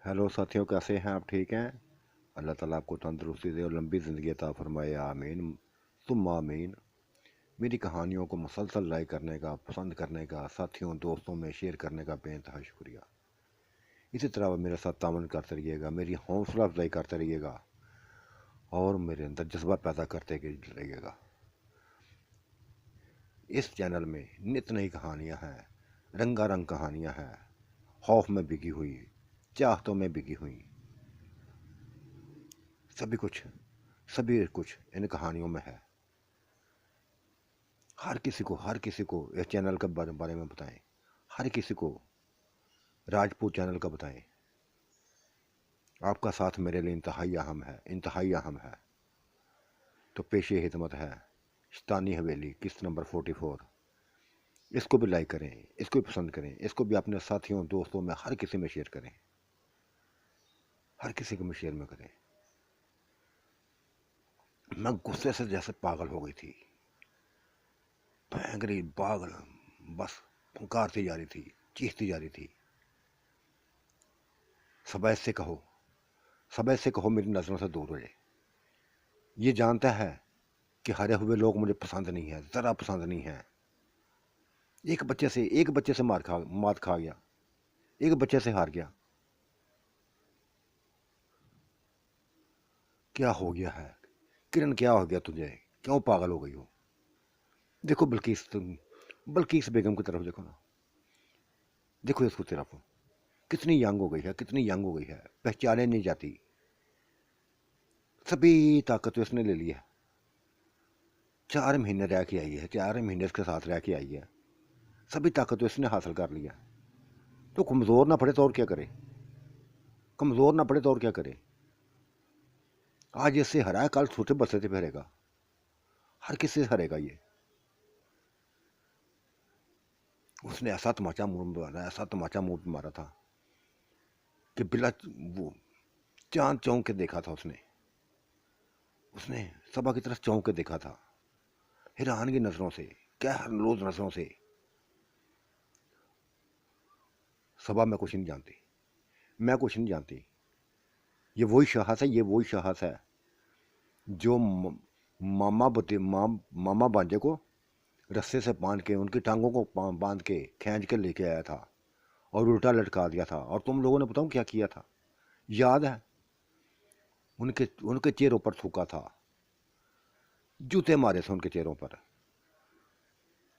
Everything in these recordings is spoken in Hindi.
हेलो साथियों, कैसे हैं आप? ठीक हैं? अल्लाह ताला आपको तंदुरुस्ती दे और लंबी ज़िंदगी अता फरमाए, आमीन सुम्मा आमीन। मेरी कहानियों को मुसलसल लाइक करने का, पसंद करने का, साथियों दोस्तों में शेयर करने का बेइंतहा शुक्रिया। इसी तरह आप मेरे साथ तावन करते रहिएगा, मेरी हौसला अफजाई करते रहिएगा और मेरे अंदर जज्बा पैदा करते रहिएगा। इस चैनल में नित नई कहानियाँ हैं, रंगारंग कहानियाँ हैं, खौफ में बिकी हुई, चाहतों में बिकी हुई, सभी कुछ इन कहानियों में है। हर किसी को इस चैनल के बारे में बताएं। हर किसी को राजपूत चैनल का बताएं। आपका साथ मेरे लिए इंतहाई अहम है, इंतहाई अहम है। तो पेशे हिदमत है शैतानी हवेली किस्त नंबर 44। इसको भी लाइक करें, इसको भी पसंद करें, इसको भी अपने साथियों दोस्तों में हर किसी में शेयर करें, हर किसी को में शेयर में करें। मैं गुस्से से जैसे पागल हो गई थी, भयंकरी पागल, बस फुंकारती जा रही थी, चीखती जा रही थी। सबैत से कहो, सबैत से कहो मेरी नज़रों से दूर हो जाए। ये जानता है कि हारे हुए लोग मुझे पसंद नहीं है, ज़रा पसंद नहीं है। एक बच्चे से मात खा गया, एक बच्चे से हार गया। क्या हो गया है किरण, क्या हो गया तुझे? क्यों पागल हो गई हो? देखो बल्किस, तुम बल्किस बेगम की तरफ देखो ना, देखो इसको तरफ, कितनी यंग हो गई है, कितनी यंग हो गई है, पहचाने नहीं जाती। सभी ताकत तो इसने ले ली है। 4 महीने रह के आई है, 4 महीने इसके साथ रह के आई है, सभी ताकत तो इसने हासिल कर लिया। तो कमज़ोर ना पड़े तो और क्या करे, कमज़ोर ना पड़े तो और क्या करे। आज इससे हरा है, कल छोटे बच्चे से फिरेगा, हर किसी से हरेगा ये। उसने ऐसा तमाचा मुंह में मारा, ऐसा तमाचा मुंह में मारा था कि बिला वो चांद चौंक के देखा था उसने। उसने सबा की तरफ चौंक के देखा था, हैरान की नजरों से, क्या हरलोज नजरों से। सबा मैं कुछ नहीं जानती, मैं कुछ नहीं जानती। ये वही शहास है, ये वही शहास है जो मामा बांजे को रस्से से बांध के, उनकी टांगों को बांध के खींच के लेके आया था और उल्टा लटका दिया था। और तुम लोगों ने बताऊं क्या किया था? याद है? उनके उनके चेहरों पर थूका था, जूते मारे थे उनके चेहरों पर,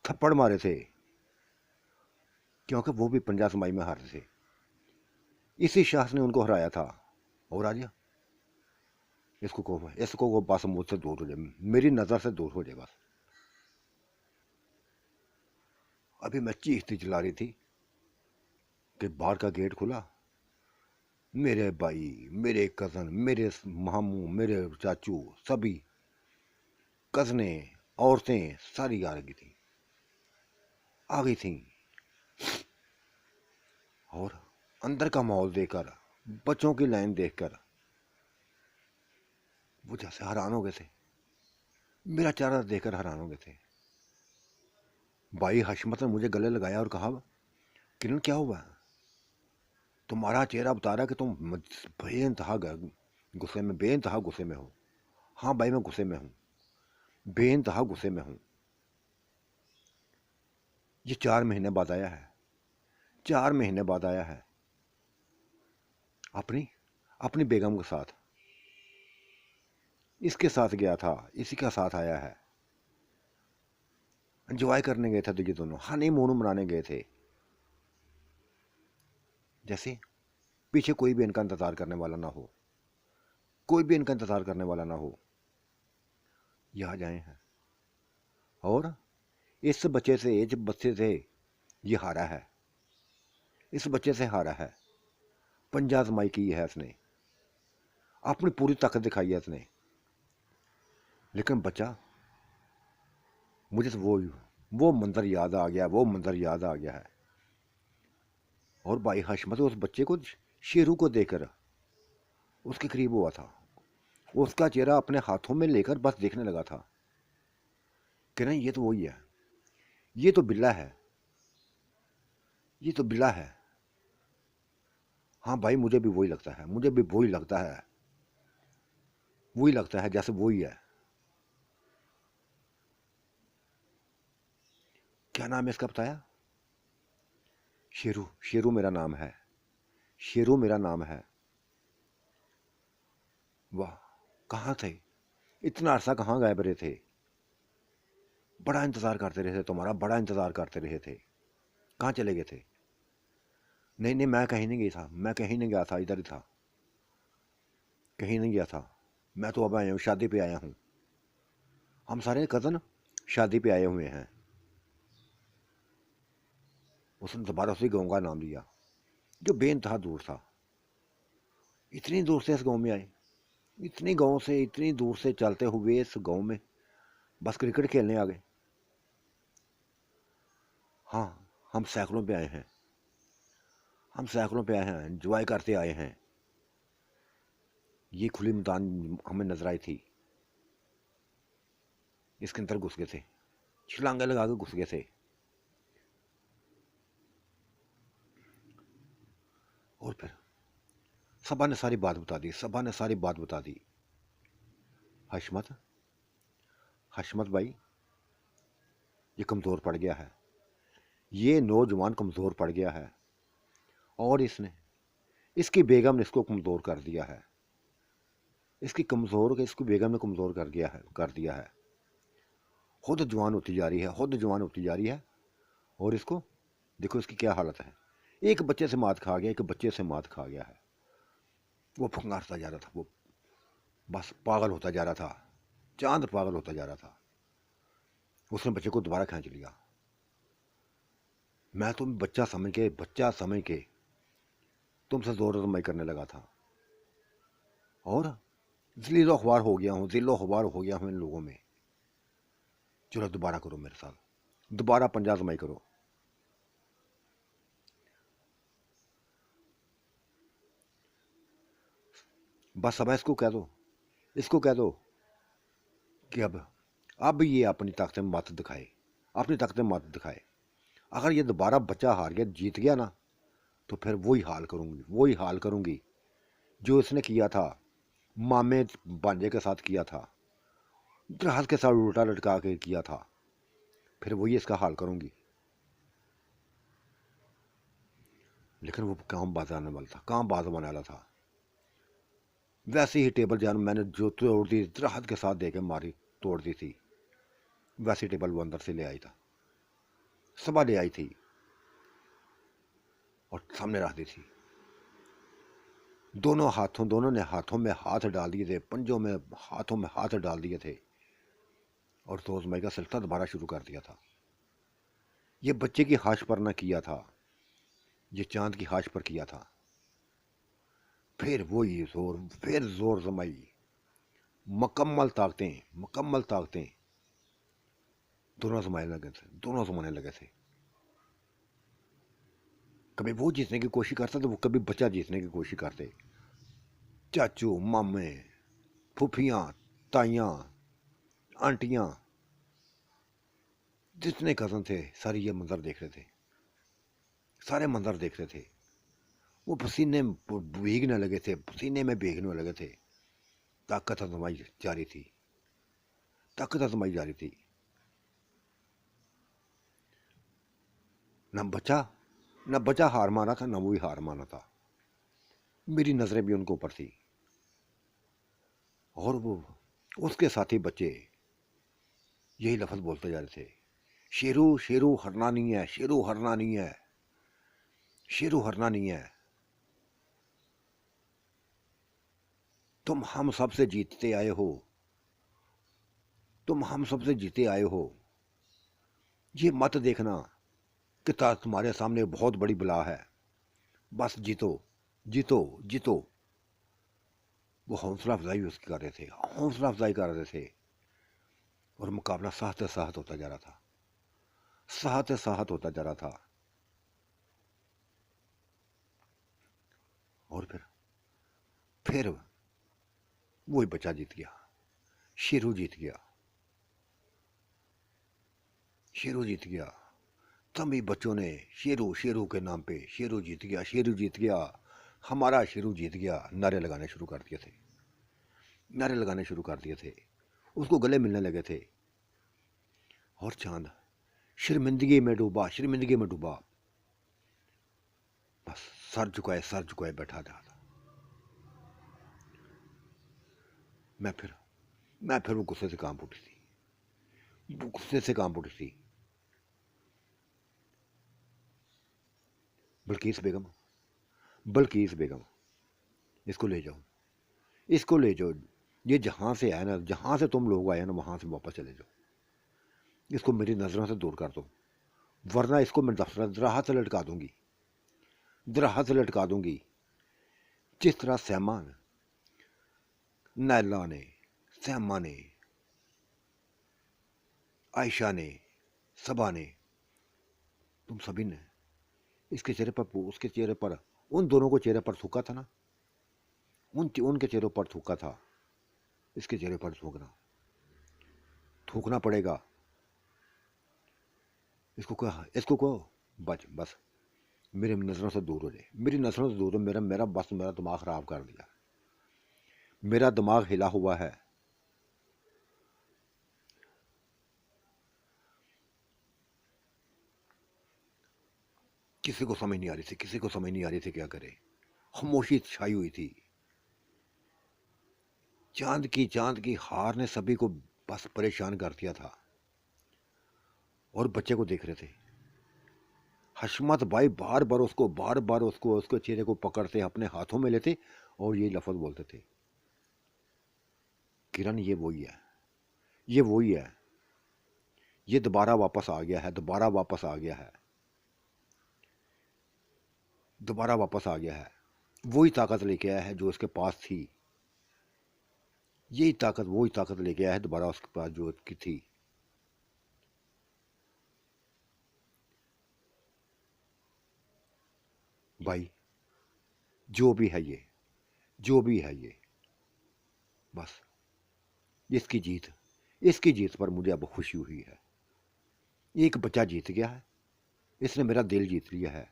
थप्पड़ मारे थे, क्योंकि वो भी पंजा समाई में हारे थे। इसी शख्स ने उनको हराया था। और आज इसको बस मुझसे दूर हो जाए, मेरी नज़र से दूर हो जाए बस। अभी मैं चीखती चिल्ला रही थी कि बाहर का गेट खुला, मेरे भाई, मेरे कज़न, मेरे मामू, मेरे चाचू, सभी कज़ने, औरतें सारी आ गई थी। और अंदर का माहौल देखकर, बच्चों की लाइन देखकर वो जैसे हैरान हो गए थे, मेरा चेहरा देखकर हैरान हो गए थे। भाई हशमत ने मुझे गले लगाया और कहा, किरण क्या हुआ? तुम्हारा चेहरा बता रहा है कि तुम बेइंतहा गुस्से में, बेइंतहा गुस्से में हो। हाँ भाई, मैं गुस्से में हूँ, बेइंतहा गुस्से में हूँ। ये 4 महीने बाद आया है, 4 महीने बाद आया है, अपनी अपनी बेगम के साथ, इसके साथ गया था, इसी का साथ आया है। एंजॉय करने गए थे तो ये दोनों हनीमून मनाने गए थे, जैसे पीछे कोई भी इनका इंतजार करने वाला ना हो, कोई भी इनका इंतजार करने वाला ना हो। यहाँ जाए हैं और इस बच्चे से ये हारा है, इस बच्चे से हारा है। पंजा आजमाई की है इसने, अपनी पूरी ताकत दिखाई है इसने, लेकिन बच्चा, मुझे तो वो मंजर याद आ गया, वो मंजर याद आ गया है। और भाई हशमत उस बच्चे को, शेरू को देखकर उसके करीब हुआ था, उसका चेहरा अपने हाथों में लेकर बस देखने लगा था कि नहीं, ये तो वही है, ये तो बिल्ला है, ये तो बिल्ला है। हाँ भाई, मुझे भी वही लगता है, मुझे भी वही लगता है, वही लगता है जैसे वही है। क्या नाम है इसका बताया? शेरू, शेरू मेरा नाम है, शेरू मेरा नाम है। वाह, कहाँ थे? इतना अरसा कहाँ गायब रहे थे? बड़ा इंतजार करते रहे थे तुम्हारा, बड़ा इंतजार करते रहे थे। कहाँ चले गए थे? नहीं नहीं, मैं कहीं नहीं गया था, मैं कहीं नहीं गया था, इधर ही था, कहीं नहीं गया था। मैं तो अब आया हूँ, शादी पे आया हूँ। हम सारे कज़न शादी पे आए हुए हैं। उसने दोबारा उसी गाँव का नाम लिया जो बेइंतहा दूर था। इतनी दूर से इस गाँव में आए, इतनी गाँव से, इतनी दूर से चलते हुए इस गाँव में बस क्रिकेट खेलने आ गए। हाँ, हम सैकड़ों पे आए हैं, हम सैकड़ों पे आए हैं, एंजॉय करते आए हैं। ये खुली मैदान हमें नजर आई थी, इसके अंदर घुस गए थे, छलांगे लगा के घुस गए थे। और फिर सबा ने सारी बात बता दी, सबा ने सारी बात बता दी। हशमत, हशमत भाई, ये कमज़ोर पड़ गया है, ये नौजवान कमज़ोर पड़ गया है, और इसने, इसकी बेगम ने इसको कमज़ोर कर दिया है, इसकी बेगम ने कमज़ोर कर दिया है, कर दिया है। खुद जवान होती जा रही है, खुद जवान होती जा रही है, और इसको देखो इसकी क्या हालत है। एक बच्चे से मात खा गया, एक बच्चे से मात खा गया है। वो फंगारता जा रहा था, वो बस पागल होता जा रहा था, चांद पागल होता जा रहा था। उसने बच्चे को दोबारा खींच लिया। मैं तुम बच्चा समझ के तुमसे जोर जमाई करने लगा था, और जिलो अखबार हो गया हूँ, जिलो अखबार हो गया हूँ इन लोगों में। चलो दोबारा करो मेरे साथ, दोबारा पंजा जमाई करो। बस अब इसको कह दो, इसको कह दो कि अब ये अपनी ताकतें मत दिखाए, अपनी ताकतें मत दिखाए। अगर ये दोबारा बच्चा हार गया, जीत गया ना, तो फिर वही हाल करूंगी, वही हाल करूंगी जो इसने किया था, मामे भांजे के साथ किया था, जहाज के साथ उल्टा लटका के किया था, फिर वही इसका हाल करूंगी। लेकिन वो कहाँ बाज आने वाला था, कहाँ बाज आने वाला था। वैसे ही टेबल जान मैंने जो तोड़ दी, जहाज के साथ दे के मारी, तोड़ दी थी, वैसी टेबल वो अंदर से ले आई था, सबा ले आई थी और सामने रख दी थी। दोनों ने हाथों में हाथ डाल दिए थे, पंजों में, हाथों में हाथ डाल दिए थे, और रोजमाई का सिलसिला दोबारा शुरू कर दिया था। ये बच्चे की हाश पर न किया था, ये चांद की हाश पर किया था। फिर वही जोर, फिर जोर जमाई, मुकम्मल ताकतें, मुकम्मल ताकतें, दोनों जमाने लगे थे, दोनों जमाने लगे थे। कभी वो जीतने की कोशिश करता तो वो कभी बच्चा जीतने की कोशिश करते। चाचू, मामे, फूफियाँ, ताइयाँ, आंटियाँ, जितने कज़न थे सारे ये मंजर देख रहे थे, सारे मंजर देख रहे थे। वो पसीने भीगने लगे थे, पसीने में भीगने लगे थे। ताकत आजमाई जारी थी, ताकत आजमाई जारी थी। न बच्चा हार माना था, न वो ही हार माना था। मेरी नजरें भी उनके ऊपर थी, और वो उसके साथी बच्चे यही लफ्ज बोलते जा रहे थे, शेरू, शेरू हरना नहीं है, शेरू हरना नहीं है, शेरू हरना नहीं है। तुम हम सबसे जीतते आए हो, तुम हम सबसे जीते आए हो। ये मत देखना कि तुम्हारे सामने बहुत बड़ी बला है, बस जीतो, जीतो, जीतो। वो हौसला अफजाई उसकी कर रहे थे, हौसला अफजाई कर रहे थे, और मुकाबला साहत साहत होता जा रहा था, साहत साहत होता जा रहा था। और फिर वही बच्चा जीत गया, शेरू जीत गया, शेरू जीत गया। सभी बच्चों ने शेरू, शेरू के नाम पे, शेरू जीत गया, शेरू जीत गया। हमारा शुरू जीत गया, नारे लगाने शुरू कर दिए थे, नारे लगाने शुरू कर दिए थे, उसको गले मिलने लगे थे। और चांद शर्मिंदगी में डूबा, शर्मिंदगी में डूबा, बस सर झुकाए बैठा था। मैं फिर वो गुस्से से कांप उठी थी, वो गुस्से से कांप उठी थी। बल्कीस बेगम, बल्कीस बेगम, इसको ले जाओ, इसको ले जाओ, ये जहां से आया ना, जहां से तुम लोग आए ना, वहां से वापस चले जाओ, इसको मेरी नजरों से दूर कर दो, वरना इसको मैं दराह से लटका दूंगी, दराह से लटका दूंगी। जिस तरह सैमा ने, नैला ने, सैमा ने, आयशा ने, सबा ने, तुम सभी ने इसके चेहरे पर, उसके चेहरे पर, उन दोनों को चेहरे पर थूका था ना, उनके चेहरों पर थूका था, इसके चेहरे पर थूकना पड़ेगा। इसको कहो बस मेरी नज़रों से दूर हो जाए, मेरी नज़रों से दूर हो। मेरा दिमाग खराब कर दिया, मेरा दिमाग हिला हुआ है। किसी को समझ नहीं आ रही थी, किसी को समझ नहीं आ रही थी क्या करे। खामोशी छाई हुई थी। चांद की हार ने सभी को बस परेशान कर दिया था। और बच्चे को देख रहे थे। हशमत भाई बार बार उसको उसके चेहरे को पकड़ते, अपने हाथों में लेते और ये लफ्ज बोलते थे, किरण ये वही है, ये वही है, ये दोबारा वापस आ गया है, दोबारा वापस आ गया है, दोबारा वापस आ गया है। वही ताकत लेके आया है जो उसके पास थी, यही ताकत, वही ताकत लेके आया है दोबारा उसके पास जो उसकी थी। भाई जो भी है ये, जो भी है ये, बस इसकी जीत, इसकी जीत पर मुझे अब खुशी हुई है। एक बच्चा जीत गया है, इसने मेरा दिल जीत लिया है,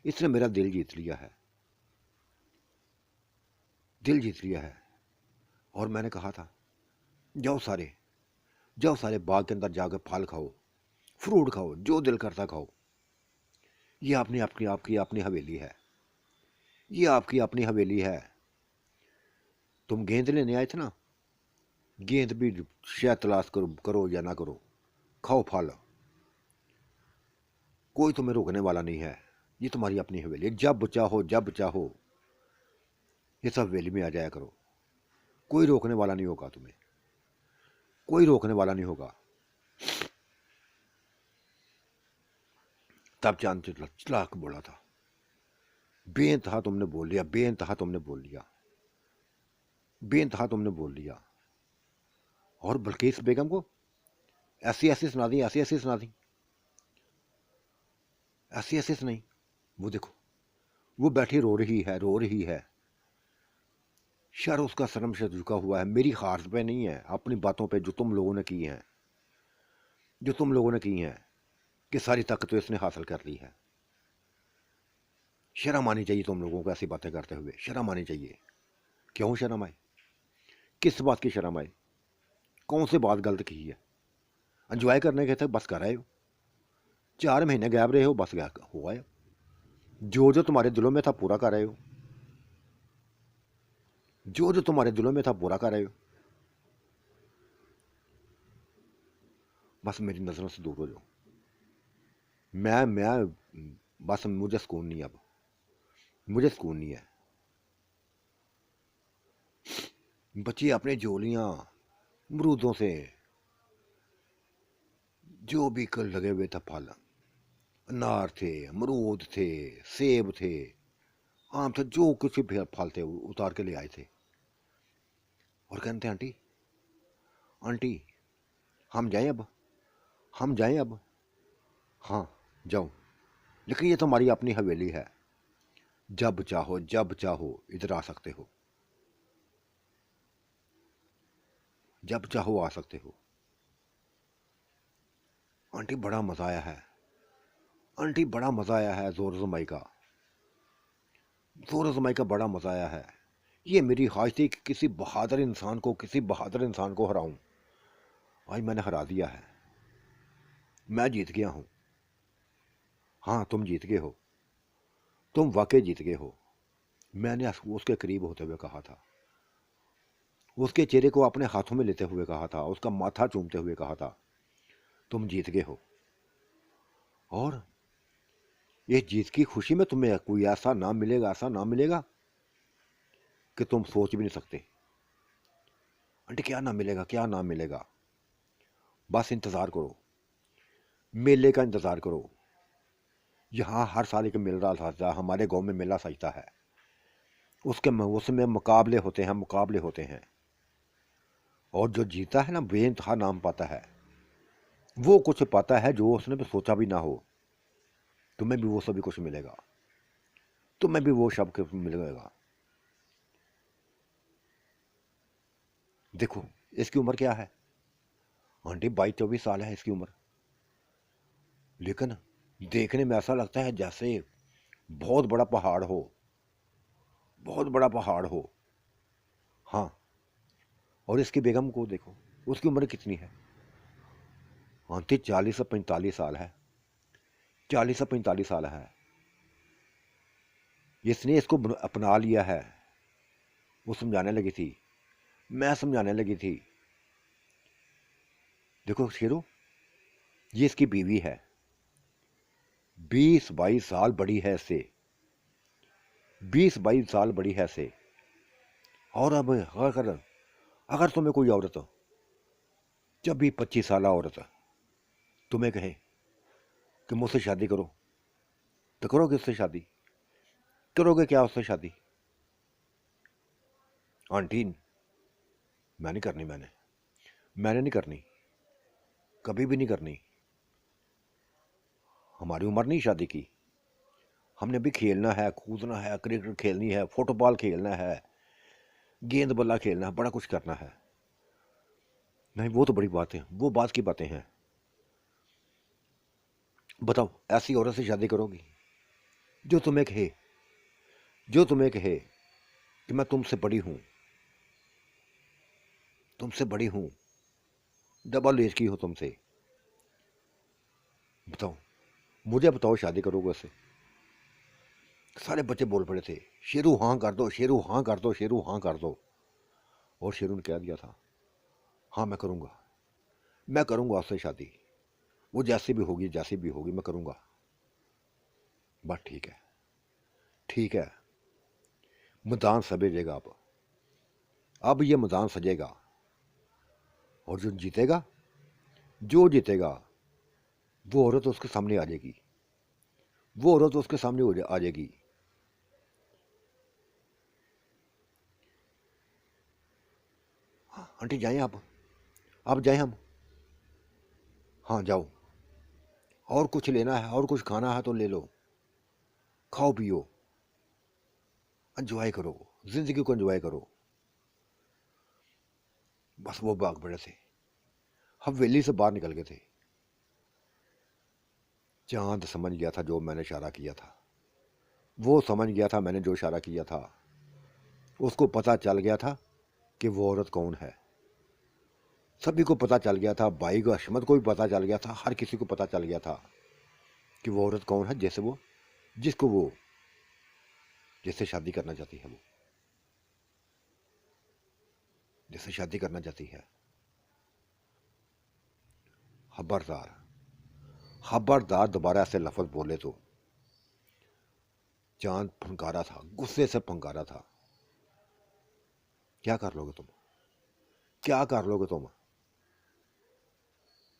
इसने मेरा दिल जीत लिया है, दिल जीत लिया है। और मैंने कहा था जाओ सारे, जाओ सारे बाग के अंदर जाकर फल खाओ, फ्रूट खाओ, जो दिल करता खाओ। ये आपने आपकी आपकी अपनी हवेली है, ये आपकी अपनी हवेली है। तुम गेंद लेने आए थे ना, गेंद भी शायद तलाश करो या ना करो, खाओ फल, कोई तुम्हें रोकने वाला नहीं है। ये तुम्हारी अपनी हवेली, जब चाहो ये सब हवेली में आ जाया करो, कोई रोकने वाला नहीं होगा तुम्हें, कोई रोकने वाला नहीं होगा। तब चांद चला के बोला था, बेइंतहा तुमने बोल लिया, बेइंतहा तुमने बोल लिया, बेइंतहा तुमने बोल लिया। और बल्कीस बेगम को ऐसी ऐसी सुना दी, ऐसी ऐसी सुना दी, ऐसी ऐसी सुनाई। वो देखो, वो बैठी रो रही है, रो रही है, शर उसका शर्म से झुका हुआ है। मेरी हार पे नहीं है, अपनी बातों पे जो तुम लोगों ने की हैं, जो तुम लोगों ने की हैं, कि सारी ताकत तो इसने हासिल कर ली है। शर्म आनी चाहिए तुम लोगों को ऐसी बातें करते हुए, शर्म आनी चाहिए। क्यों शर्म आए, किस बात की शर्म आए, कौन सी बात गलत की है। एंजॉय करने के थे, बस कर आए हो, 4 महीने गैप रहे हो, बस गया हुआ है। जो जो तुम्हारे दिलों में था पूरा कर रहे हो, जो जो तुम्हारे दिलों में था पूरा कर रहे हो। बस मेरी नजरों से दूर हो जाओ। मैं बस मुझे सुकून नहीं, अब मुझे सुकून नहीं है। बच्चे अपने झोलियां अमरूदों से, जो भी कल लगे हुए थे फल, अनार थे, अमरूद थे, सेब थे, आम थे, जो कुछ भी फल थे उतार के ले आए थे। और कहते आंटी, आंटी हम जाएं अब, हम जाएं अब। हाँ जाओ, लेकिन ये तो हमारी अपनी हवेली है, जब चाहो इधर आ सकते हो, जब चाहो आ सकते हो। आंटी बड़ा मजा आया है, आंटी बड़ा मजा आया है जोर जमाई का, जोर आजमाई का बड़ा मजा आया है। ये मेरी ख्वाहिश थी कि किसी बहादुर इंसान को हराऊं। आज मैंने हरा दिया है। मैं जीत गया हूं। हाँ, तुम जीत गए हो। तुम वाकई जीत गए हो। मैंने उसके करीब होते हुए कहा था, उसके चेहरे को अपने हाथों में लेते हुए कहा था, उसका माथा चूमते हुए कहा था, तुम जीत गए हो। और ये जीत की खुशी में तुम्हें कोई ऐसा नाम मिलेगा कि तुम सोच भी नहीं सकते। आंटी, क्या नाम मिलेगा, क्या नाम मिलेगा? बस इंतजार करो, मेले का इंतजार करो। यहाँ हर साल एक मेला सजता है, हमारे गांव में मेला सजता है। उसमें मुकाबले होते हैं। और जो जीता है ना, बेइंतहा नाम पाता है। वो कुछ पाता है जो उसने भी सोचा भी ना हो। तुम्हें भी वो सभी कुछ मिलेगा। तुम्हें भी वो सब कुछ मिलेगा। देखो, इसकी उम्र क्या है? आंटी, 22-24 साल है इसकी उम्र। लेकिन देखने में ऐसा लगता है जैसे बहुत बड़ा पहाड़ हो, बहुत बड़ा पहाड़ हो। हाँ, और इसकी बेगम को देखो, उसकी उम्र कितनी है? आंटी, 40 से 45 साल है। 40 से 45 साल है। इसने इसको अपना लिया है। वो समझाने लगी थी, मैं समझाने लगी थी। देखो शेरू, ये इसकी बीवी है। 20-22 साल बड़ी है इससे। 20-22 साल बड़ी है इससे। और अब अगर तुम्हें कोई औरत, जब भी 25 साल औरत तुम्हें कहे कि मुझसे शादी करो, तो करोगे उससे शादी? करोगे क्या उससे शादी? आंटी, मैं नहीं करनी। मैंने नहीं करनी, कभी भी नहीं करनी। हमारी उम्र नहीं शादी की। हमने भी खेलना है, कूदना है, क्रिकेट खेलनी है, फुटबॉल खेलना है, गेंद बल्ला खेलना है, बड़ा कुछ करना है। नहीं, वो तो बड़ी बात है, वो बात की बातें हैं। बताओ, ऐसी औरत से शादी करोगी जो तुम्हें कहे जो तुम्हें कहे कि मैं तुमसे बड़ी हूं, डबल एज की हो तुमसे? बताओ, मुझे बताओ, शादी करोगे उससे? सारे बच्चे बोल पड़े थे, शेरू हाँ कर दो, शेरू हाँ कर दो, शेरू हाँ कर दो। और शेरू ने कह दिया था, हाँ मैं करूंगा उससे शादी। वो जैसी भी होगी मैं करूंगा। बस ठीक है, ठीक है। मैदान सजेगा अब ये मैदान सजेगा। और जो जीतेगा वो औरत उसके सामने आ जाएगी। आ जाएगी। आंटी, जाएं आप जाएं हम। हाँ, जाओ। और कुछ लेना है और कुछ खाना है तो ले लो। खाओ पियो, एंजॉय करो, जिंदगी को एंजॉय करो। बस वो भाग पड़े थे। हम वेली से बाहर निकल गए थे। चांद समझ गया था जो मैंने इशारा किया था। वो समझ गया था मैंने जो इशारा किया था। उसको पता चल गया था कि वो औरत कौन है। सभी को पता चल गया था, भाई को हशमत को भी पता चल गया था, हर किसी को पता चल गया था कि वो औरत कौन है। जिसको वो जिससे शादी करना चाहती है, वो जिससे शादी करना चाहती है। खबरदार, खबरदार दोबारा ऐसे लफ्ज बोले तो। चांद फंकारा था, गुस्से से फंकारा था। क्या कर लोगे तुम? क्या कर लोगे तुम?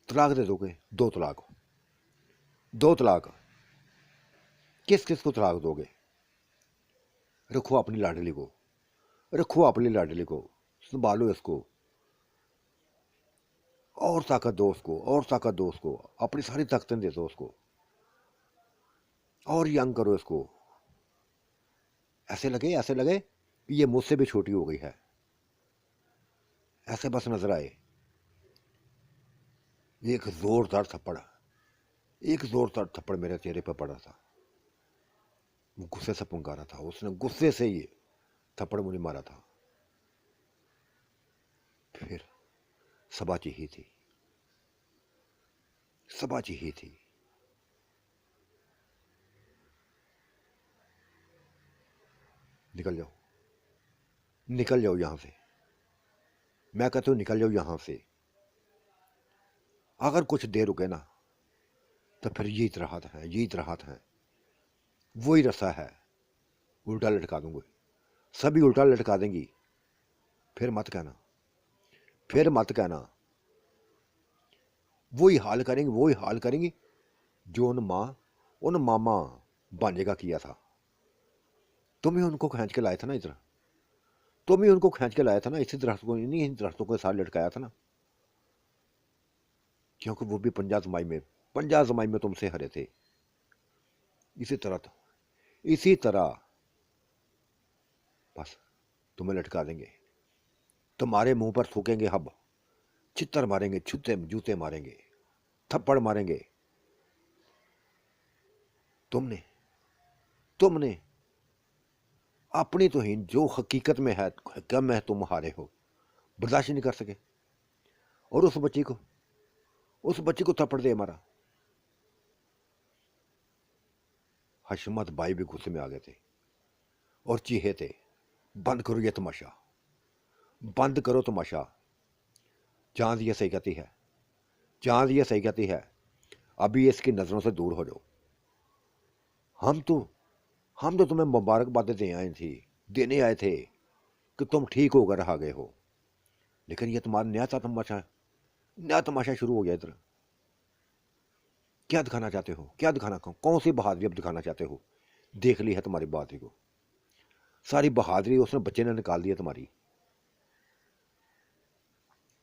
तलाक दे दोगे? 2 तलाक। 2 तलाक। किस किस को तलाक दोगे? रखो अपनी लाडली को, रखो अपनी लाडली को, संभालो इसको। और ताकत दो उसको, और ताकत दो उसको, अपनी सारी ताकतें दे दो उसको। और यंग करो इसको। ऐसे लगे कि ये मुझसे भी छोटी हो गई है। ऐसे बस नजर आए। एक जोरदार थप्पड़ मेरे चेहरे पर पड़ा था। वो गुस्से से पुंकारा था, उसने गुस्से से ये थप्पड़ मुझे मारा था। फिर सबाची ही थी, सबाची ही थी। निकल जाओ, निकल जाओ यहां से, मैं कहता हूं निकल जाओ यहां से। अगर कुछ देर रुके ना तो फिर ये इतराहत है, ये इतराहत है, वही रस्सा है, उल्टा लटका दूंगे, सभी उल्टा लटका देंगी। फिर मत कहना, फिर मत कहना, वही हाल करेंगे, वही हाल करेंगी जो उन मामा भांजे का किया था। तुम ही उनको खींच के लाए थे ना इधर, तुम ही उनको खींच के लाया था ना, इसी दरख्त को, इन्हीं दरख्तों के साथ लटकाया था ना, क्योंकि वो भी पंजा जमाई में तुमसे हरे थे। इसी तरह था, इसी तरह बस तुम्हें लटका देंगे, तुम्हारे मुंह पर थूकेंगे हब, चित्तर मारेंगे, छुते जूते मारेंगे, थप्पड़ मारेंगे। तुमने तुमने अपनी तो हीन जो हकीकत में है, कम है, तुम हारे हो, बर्दाश्त नहीं कर सके, और उस बच्ची को थप्पड़ दे मारा। हशमत भाई भी गुस्से में आ गए थे और चीहे थे, बंद करो ये तमाशा, बंद करो तमाशा। चांद ये सही कहती है, चांद ये सही कहती है, अभी इसकी नजरों से दूर हो जाओ। हम तो हम तो तुम्हें मुबारकबादें देने आए थे कि तुम ठीक होकर आ गए हो, लेकिन ये तुम्हारा नया तमाशा शुरू हो गया इधर। क्या दिखाना चाहते हो, क्या दिखाना, कौन सी बहादुरी अब दिखाना चाहते हो? देख ली है तुम्हारी बहादुरी को, सारी बहादुरी उसने बच्चे ने निकाल दी है तुम्हारी,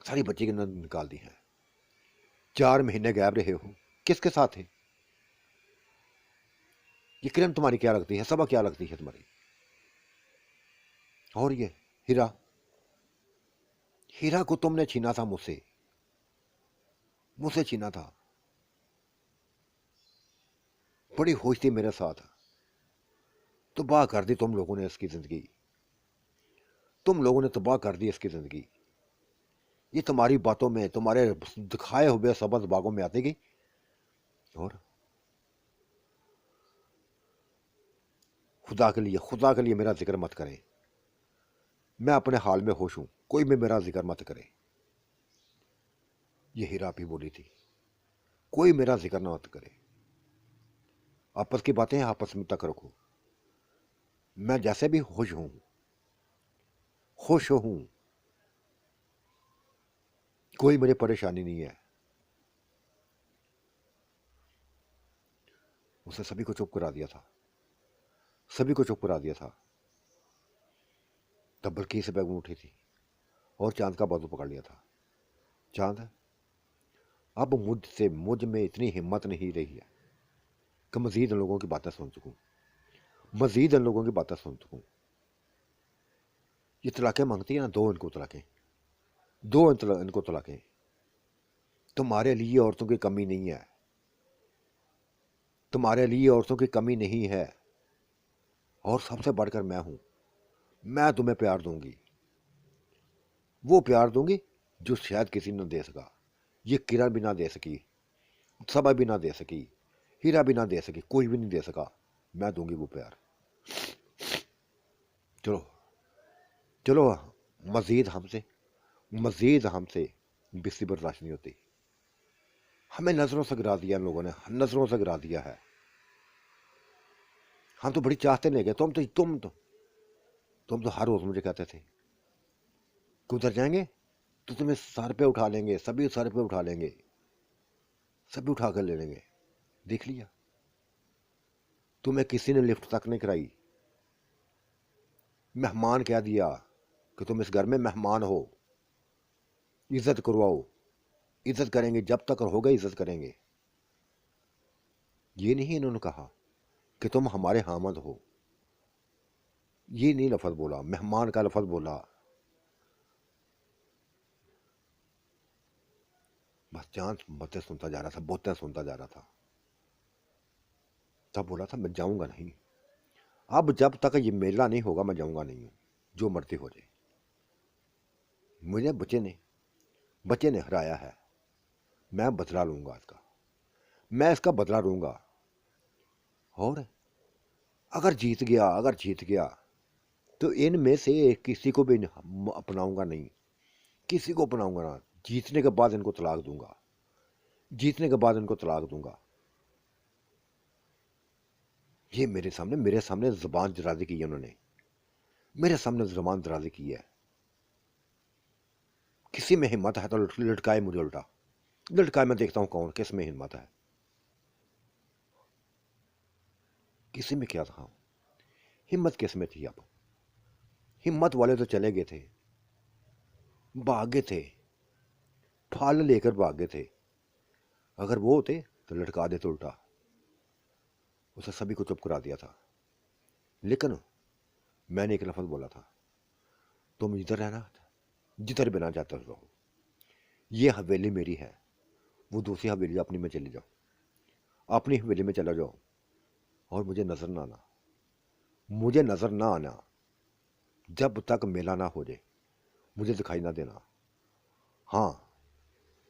सारी बच्चे ने निकाल दी है। 4 महीने गायब रहे हो, किसके साथ थे? ये किरण तुम्हारी क्या लगती है, सबा क्या लगती है तुम्हारी? और ये हीरा, हीरा को तुमने छीना था मुझसे, मुझसे छीना था। बड़ी होश थी मेरे साथ, तबाह कर दी तुम लोगों ने इसकी जिंदगी, तुम लोगों ने तबाह कर दी इसकी जिंदगी। ये तुम्हारी बातों में, तुम्हारे दिखाए हुए सबज बागों में आती गई। और खुदा के लिए मेरा जिक्र मत करें, मैं अपने हाल में होश हूं, कोई भी मेरा जिक्र मत करे। ये हीरा भी बोली थी, कोई मेरा जिक्र ना मत करे, आपस की बातें आपस में तक रखो। मैं जैसे भी खुश हूं, कोई मेरी परेशानी नहीं है। उसने सभी को चुप करा दिया था, सभी को चुप करा दिया था। तब बल्कि से बैगन उठी थी और चांद का बाजू पकड़ लिया था। चांद, अब मुझ में इतनी हिम्मत नहीं रही है कि मजीद इन लोगों की बातें सुन सकूं, मजीद इन लोगों की बातें सुन सकूं। ये तलाकें मांगती है ना, दो इनको तलाकें, इनको तलाकें। तुम्हारे लिए औरतों की कमी नहीं है, तुम्हारे लिए औरतों की कमी नहीं है, और सबसे बढ़कर मैं हूं। मैं तुम्हें प्यार दूंगी, वो प्यार दूंगी जो शायद किसी ने दे सका। ये किरण भी ना दे सकी, सबा भी ना दे सकी, हीरा भी ना दे सकी, कोई भी नहीं दे सका। मैं दूंगी वो प्यार। चलो चलो, मजीद हमसे बेसी बर्दाश्त नहीं होती। हमें नजरों से गिरा दिया इन लोगों ने, नजरों से गिरा दिया है। हम तो बड़ी चाहते ले गए, तुम तो हर रोज मुझे कहते थे कि उधर जाएंगे तो तुम्हें सर पे उठा लेंगे, सभी सर पे उठा लेंगे, सभी उठा कर ले लेंगे। देख लिया, तुम्हें किसी ने लिफ्ट तक नहीं कराई, मेहमान कह दिया कि तुम इस घर में मेहमान हो, इज्जत करवाओ। इज्जत करेंगे, जब तक रहोगे इज्जत करेंगे। ये नहीं इन्होंने कहा कि तुम हमारे हामद हो, ये नहीं लफज बोला, मेहमान का लफज बोला। बस चांद बातें सुनता जा रहा था, बातें सुनता जा रहा था। तब बोला था मैं जाऊंगा नहीं, अब जब तक ये मेला नहीं होगा मैं जाऊंगा नहीं हूं, जो मर्जी हो जाए। मुझे बच्चे ने हराया है, मैं बदला लूंगा इसका, मैं इसका बदला लूंगा। और अगर जीत गया तो इनमें से किसी को भी अपनाऊंगा नहीं, किसी को अपनाऊंगा ना। जीतने के बाद इनको तलाक दूंगा, जीतने के बाद इनको तलाक दूंगा। ये मेरे सामने जुबान दराजी की है उन्होंने, मेरे सामने जुबान दराजी की है। किसी में हिम्मत है तो लटकाए मुझे उल्टा, लटकाए, मैं देखता हूं कौन किस में हिम्मत है। किसी में क्या था, हिम्मत किस में थी। अब हिम्मत वाले तो चले गए थे, भागे थे, फाल लेकर भागे थे। अगर वो होते तो लटका देते उल्टा, उसे सभी को चुप करा दिया था। लेकिन मैंने एक लफ्ज बोला था, तुम इधर रहना, जिधर बिना जाते रहो, ये हवेली मेरी है, वो दूसरी हवेली अपनी में चली जाओ, अपनी हवेली में चला जाओ। और मुझे नजर ना आना, मुझे नजर ना आना, जब तक मेला ना हो जाए मुझे दिखाई ना देना। हाँ,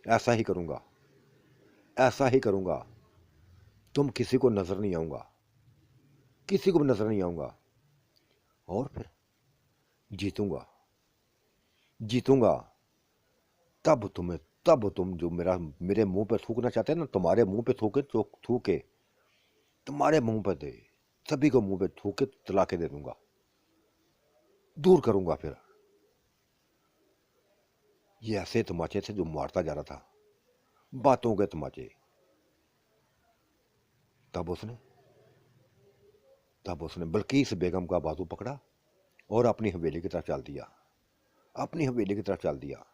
ऐसा ही करूंगा, ऐसा ही करूंगा। तुम किसी को नजर नहीं आऊंगा, किसी को भी नजर नहीं आऊंगा। और फिर जीतूंगा, जीतूंगा। तब तुम जो मेरे मुंह पे थूकना चाहते हैं ना, तुम्हारे मुंह पे थूके तो थूके, तुम्हारे मुंह पे दे, सभी को मुंह पे थूके तलाके दे दूंगा, दूर करूंगा। फिर ये ऐसे तमाचे थे जो मारता जा रहा था, बातों के तमाचे। तब उसने तब उसने बल्कीस बेगम का बाजू पकड़ा और अपनी हवेली की तरफ चल दिया, अपनी हवेली की तरफ चल दिया।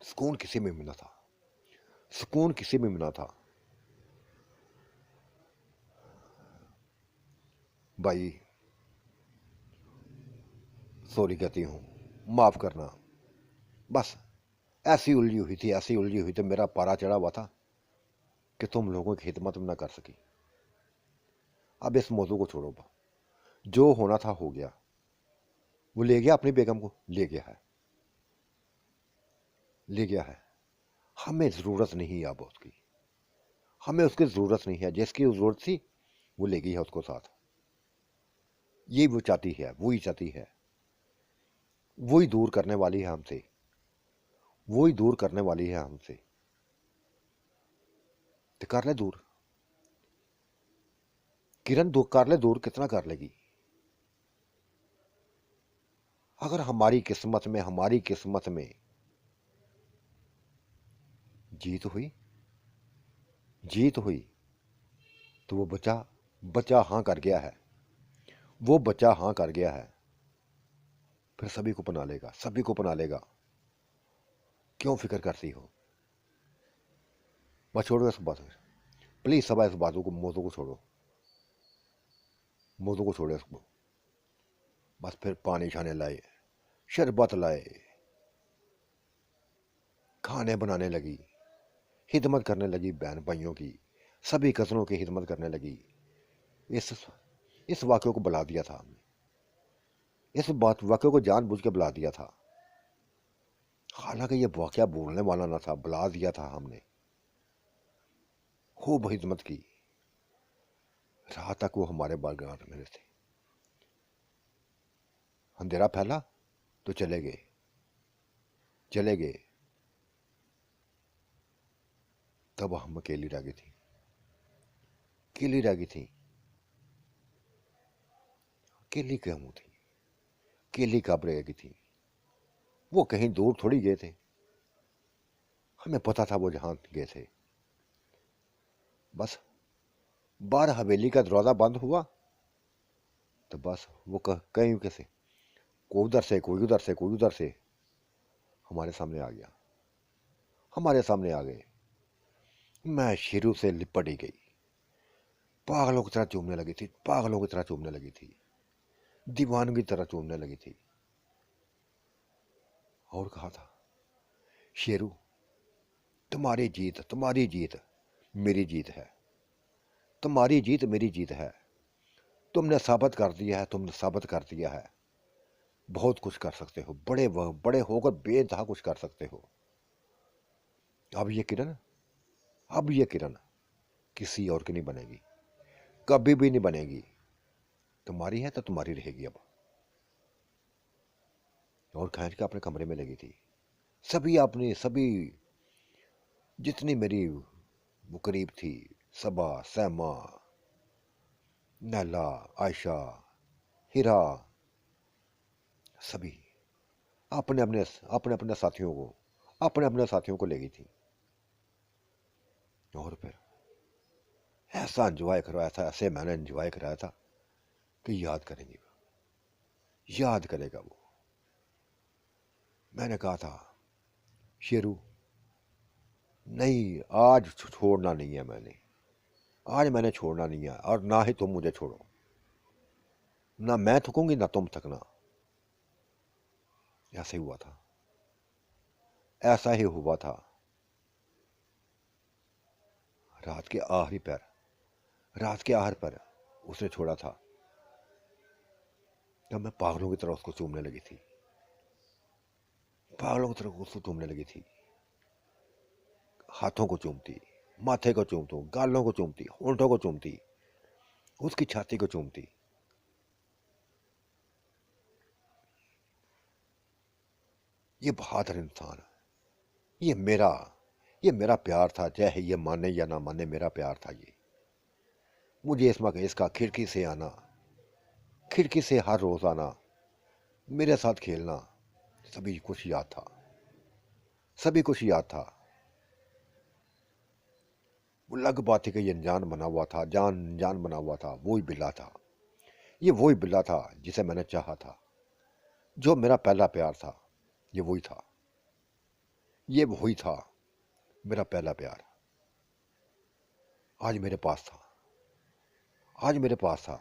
सुकून किसी में मिला था, सुकून किसी में मिला था। भाई सॉरी कहती हूँ, माफ करना। बस ऐसी उलझी हुई थी, ऐसी उलझी हुई थी, मेरा पारा चढ़ा हुआ था कि तुम लोगों की खिदमत में ना कर सकी। अब इस मौजू को छोड़ो, जो होना था हो गया। वो ले गया अपनी बेगम को, ले गया है, ले गया है। हमें जरूरत नहीं है अब उसकी, हमें उसकी जरूरत नहीं है। जिसकी जरूरत थी वो ले गई है उसको साथ। ये वो चाहती है, वही चाहती है, वही दूर करने वाली है हमसे, वही दूर करने वाली है हमसे। तो कर ले दूर, किरण दूर कर ले, दूर कितना कर लेगी। अगर हमारी किस्मत में जीत हुई, जीत हुई, तो वो बच्चा बच्चा हाँ कर गया है, वो बच्चा हाँ कर गया है। फिर सभी को अपना लेगा, सभी को अपना लेगा। क्यों फिक्र करती हो। बस छोड़ो इस बात, प्लीज सब इस बातों को, मौजों को छोड़ो, मौजों को छोड़ो इसको। बस फिर पानी छाने लाए, शरबत लाए, खाने बनाने लगी, हिदमत करने लगी बहन भाइयों की, सभी कजनों की हिदमत करने लगी। इस इस वाक्य को बुला दिया था हमने, इस बात वाक्य को जानबूझ के बुला दिया था। हालांकि ये वाक्य बोलने वाला ना था, बुला दिया था हमने। खूब हिदमत की, रात तक वो हमारे बारगाह में थे। अंधेरा फैला तो चले गए, चले गए। तब हम अकेली रह गई थी, अकेली रह गई थी। अकेली क्यों थी, अकेली कब रह गई थी। वो कहीं दूर थोड़ी गए थे, हमें पता था वो जहां गए थे। बस बाहर हवेली का दरवाजा बंद हुआ तो बस वो कहीं कैसे, कोई उधर से, कोई उधर से, कोई उधर से हमारे सामने आ गया, हमारे सामने आ गए। मैं शेरू से लिपट ही गई, पागलों की तरह चूमने लगी थी, पागलों की तरह चूमने लगी थी, दीवानगी की तरह चूमने लगी थी। और कहा था, शेरू तुम्हारी जीत, तुम्हारी जीत मेरी जीत है, तुम्हारी जीत मेरी जीत है। तुमने साबित कर दिया है, तुमने साबित कर दिया है। बहुत कुछ कर सकते हो, बड़े होकर बेइंतहा कुछ कर सकते हो। अब ये किरण अब ये किरण किसी और की नहीं बनेगी, कभी भी नहीं बनेगी। तुम्हारी है तो तुम्हारी रहेगी अब। और खैर के अपने कमरे में लगी थी। सभी जितनी मेरी वो करीब थी, सबा, सैमा, नैला, आयशा, हिरा, सभी अपने अपने अपने अपने अपने साथियों को ले गई थी। और फिर ऐसा एंजॉय करवाया था, ऐसे मैंने एंजॉय कराया था कि याद करेंगे, याद करेगा वो। मैंने कहा था, शेरू नहीं, आज छोड़ना नहीं है मैंने छोड़ना नहीं है, और ना ही तुम मुझे छोड़ो। ना मैं थकूंगी ना तुम थकना। ऐसा ही हुआ था, ऐसा ही हुआ था। रात के आखिरी पैर रात के आखिर पर उसने छोड़ा था। तब मैं पागलों की तरह उसको चूमने लगी थी, पागलों की तरह उसको चूमने लगी थी। हाथों को चूमती, माथे को चूमती, गालों को चूमती, होंठों को चूमती, उसकी छाती को चूमती। ये बहादुर इंसान, ये मेरा ये मेरा प्यार था, चाहे ये माने या ना माने, मेरा प्यार था ये। मुझे इसका खिड़की से आना, खिड़की से हर रोज आना, मेरे साथ खेलना, सभी कुछ याद था, सभी कुछ याद था। वो लग बात थी कि ये अनजान बना हुआ था, जान बना हुआ था। वही बिल्ला था, ये वही बिल्ला था जिसे मैंने चाहा था, जो मेरा पहला प्यार था। ये वही था, ये वही था मेरा पहला प्यार। आज मेरे पास था, आज मेरे पास था।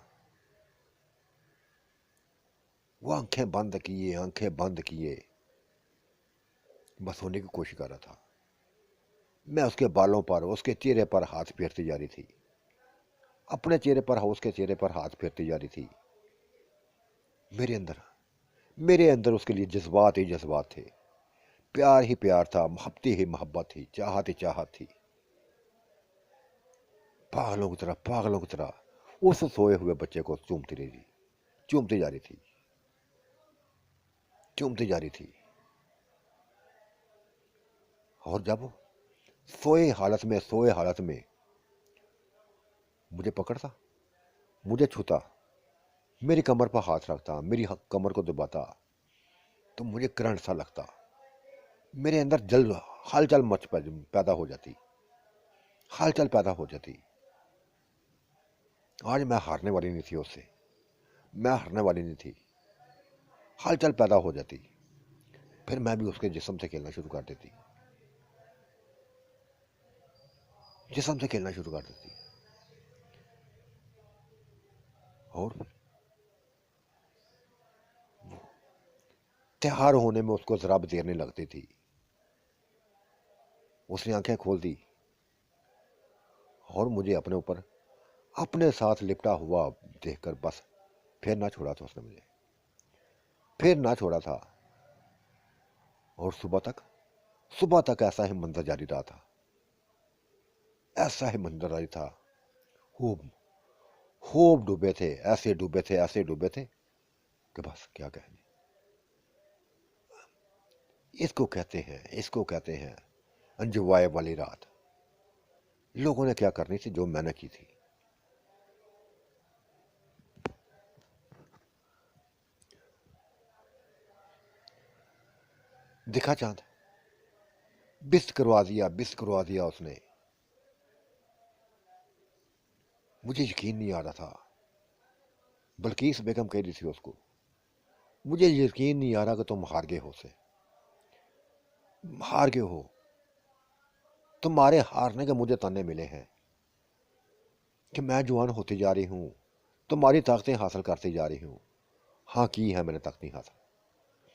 वो आंखें बंद किए बस होने की कोशिश कर रहा था। मैं उसके बालों पर, उसके चेहरे पर हाथ फेरती जा रही थी, अपने चेहरे पर, उसके चेहरे पर हाथ फेरती जा रही थी। मेरे अंदर मेरे अंदर उसके लिए जज्बात ही जज्बात थे, प्यार ही प्यार था, मोहब्बत ही मोहब्बत थी, चाहत ही चाहत थी। पागलों की तरह उस सोए हुए बच्चे को चूमती रही, चूमती जा रही थी, चूमती जा रही थी। और जब सोए हालत में मुझे पकड़ता, मुझे छूता, मेरी कमर पर हाथ रखता, मेरी कमर को दबाता, तो मुझे करंट सा लगता, मेरे अंदर जल हलचल मच पैदा हो जाती, हलचल पैदा हो जाती। आज मैं हारने वाली नहीं थी उससे, मैं हारने वाली नहीं थी। हलचल पैदा हो जाती, फिर मैं भी उसके जिस्म से खेलना शुरू कर देती, जिस्म से खेलना शुरू कर देती। और त्योहार होने में उसको जरा भी देर नहीं लगती थी। उसने आंखें खोल दी और मुझे अपने ऊपर, अपने साथ लिपटा हुआ देखकर बस फिर ना छोड़ा था उसने मुझे, फिर ना छोड़ा था। और सुबह तक ऐसा ही मंजर जारी रहा था, ऐसा ही मंजर जारी था। खूब खूब डूबे थे, ऐसे डूबे थे कि बस क्या कहने। इसको कहते हैं अंजुवाए वाली रात। लोगों ने क्या करनी थी जो मैंने की थी। दिखा चांद, बिस्त करवा दिया उसने। मुझे यकीन नहीं आ रहा था, बल्किस बेगम कह रही थी उसको, मुझे यकीन नहीं आ रहा कि तुम हार गए हो, से हार गए हो। तुम्हारे हारने के मुझे ताने मिले हैं कि मैं जवान होती जा रही हूँ, तुम्हारी ताकतें हासिल करती जा रही हूँ। हाँ, की है मैंने ताकतें हासिल,